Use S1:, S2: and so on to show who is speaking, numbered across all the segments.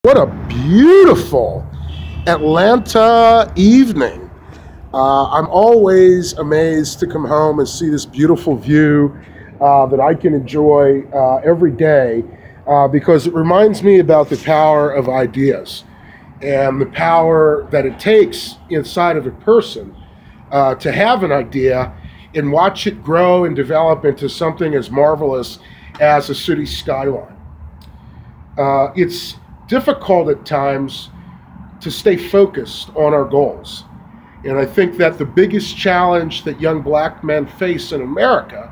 S1: What a beautiful Atlanta evening. I'm always amazed to come home and see this beautiful view that I can enjoy every day because it reminds me about the power of ideas and the power that it takes inside of a person to have an idea and watch it grow and develop into something as marvelous as a city skyline. It's difficult at times to stay focused on our goals. And I think that the biggest challenge that young black men face in America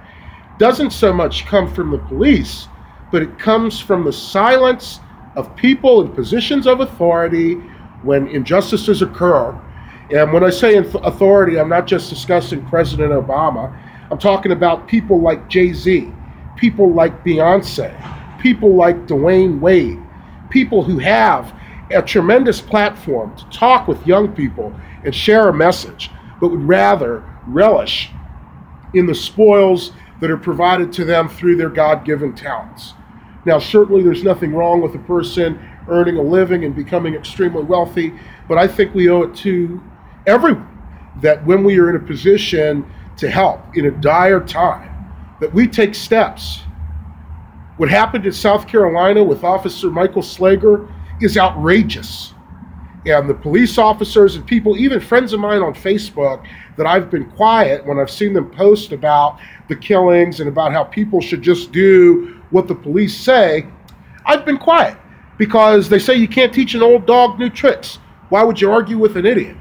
S1: doesn't so much come from the police, but it comes from the silence of people in positions of authority when injustices occur. And when I say authority, I'm not just discussing President Obama. I'm talking about people like Jay-Z, people like Beyonce, people like Dwayne Wade, people who have a tremendous platform to talk with young people and share a message, but would rather relish in the spoils that are provided to them through their God-given talents. Now, certainly there's nothing wrong with a person earning a living and becoming extremely wealthy, but I think we owe it to everyone that when we are in a position to help in a dire time, that we take steps. What happened in South Carolina with Officer Michael Slager is outrageous. And the police officers and people, even friends of mine on Facebook, that I've been quiet when I've seen them post about the killings and about how people should just do what the police say, I've been quiet because they say you can't teach an old dog new tricks. Why would you argue with an idiot?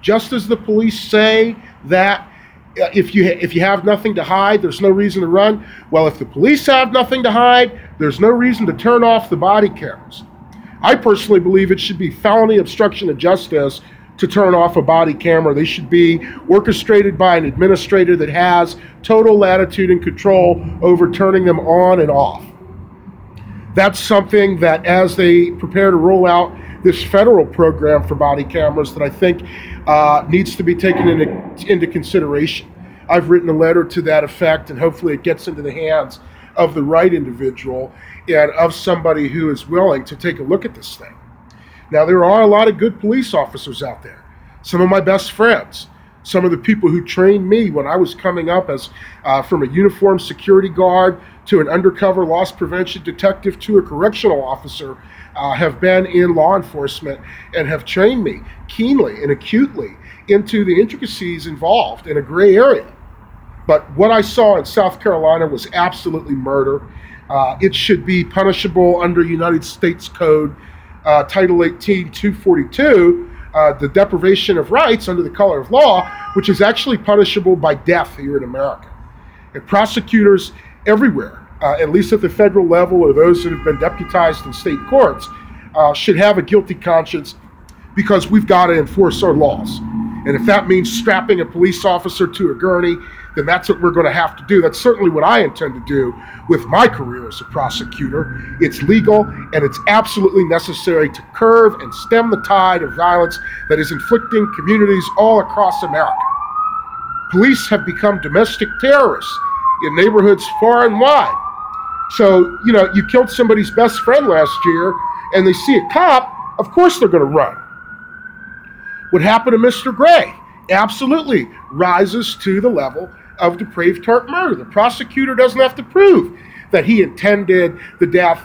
S1: Just as the police say that if you have nothing to hide, there's no reason to run. Well, if the police have nothing to hide, there's no reason to turn off the body cameras. I personally believe it should be felony obstruction of justice to turn off a body camera. They should be orchestrated by an administrator that has total latitude and control over turning them on and off. That's something that as they prepare to roll out this federal program for body cameras that I think needs to be taken into consideration. I've written a letter to that effect, and hopefully it gets into the hands of the right individual and of somebody who is willing to take a look at this thing. Now, there are a lot of good police officers out there. Some of my best friends, some of the people who trained me when I was coming up as from a uniformed security guard to an undercover loss prevention detective to a correctional officer, have been in law enforcement and have trained me keenly and acutely into the intricacies involved in a gray area. But what I saw in South Carolina was absolutely murder. It should be punishable under United States Code Title 18, 242, the deprivation of rights under the color of law, which is actually punishable by death here in America. And prosecutors everywhere, at least at the federal level or those that have been deputized in state courts, should have a guilty conscience because we've got to enforce our laws. And if that means strapping a police officer to a gurney, then that's what we're going to have to do. That's certainly what I intend to do with my career as a prosecutor. It's legal and it's absolutely necessary to curb and stem the tide of violence that is inflicting communities all across America. Police have become domestic terrorists in neighborhoods far and wide. So, you killed somebody's best friend last year and they see a cop, of course they're going to run. What happened to Mr. Gray absolutely rises to the level of depraved heart murder. The prosecutor doesn't have to prove that he intended the death.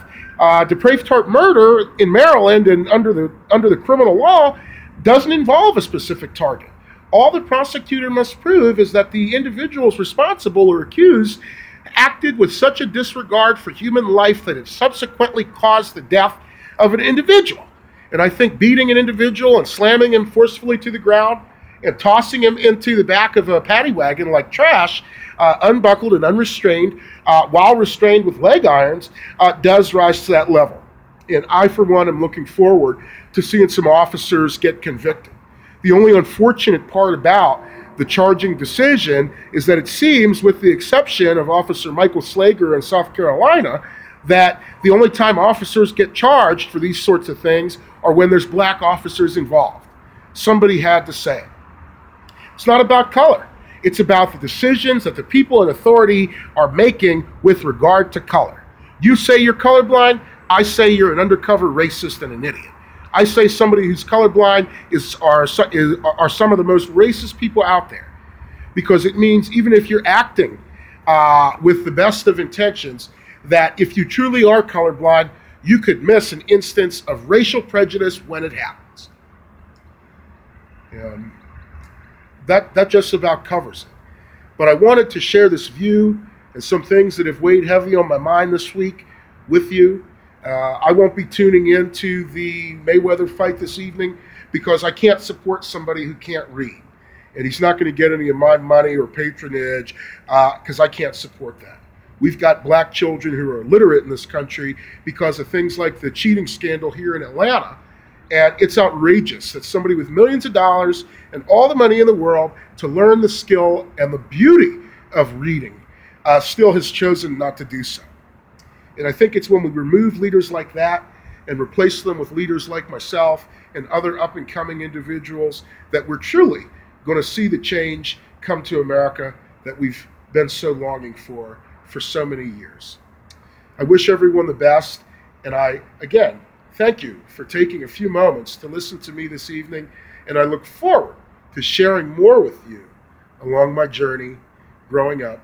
S1: Depraved heart murder in Maryland and under the criminal law doesn't involve a specific target. All the prosecutor must prove is that the individuals responsible or accused acted with such a disregard for human life that it subsequently caused the death of an individual. And I think beating an individual and slamming him forcefully to the ground and tossing him into the back of a paddy wagon like trash, unbuckled and unrestrained, while restrained with leg irons, does rise to that level. And I, for one, am looking forward to seeing some officers get convicted. The only unfortunate part about the charging decision is that it seems, with the exception of Officer Michael Slager in South Carolina, that the only time officers get charged for these sorts of things are when there's black officers involved. Somebody had to say it. It's not about color. It's about the decisions that the people in authority are making with regard to color. You say you're colorblind, I say you're an undercover racist and an idiot. I say somebody who's colorblind are some of the most racist people out there, because it means even if you're acting with the best of intentions, that if you truly are colorblind, you could miss an instance of racial prejudice when it happens. And that just about covers it. But I wanted to share this view and some things that have weighed heavy on my mind this week with you. I won't be tuning into the Mayweather fight this evening because I can't support somebody who can't read. And he's not going to get any of my money or patronage because I can't support that. We've got black children who are illiterate in this country because of things like the cheating scandal here in Atlanta. And it's outrageous that somebody with millions of dollars and all the money in the world to learn the skill and the beauty of reading still has chosen not to do so. And I think it's when we remove leaders like that and replace them with leaders like myself and other up-and-coming individuals that we're truly going to see the change come to America that we've been so longing for so many years. I wish everyone the best, and I, again, thank you for taking a few moments to listen to me this evening, and I look forward to sharing more with you along my journey growing up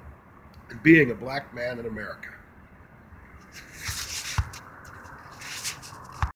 S1: and being a black man in America.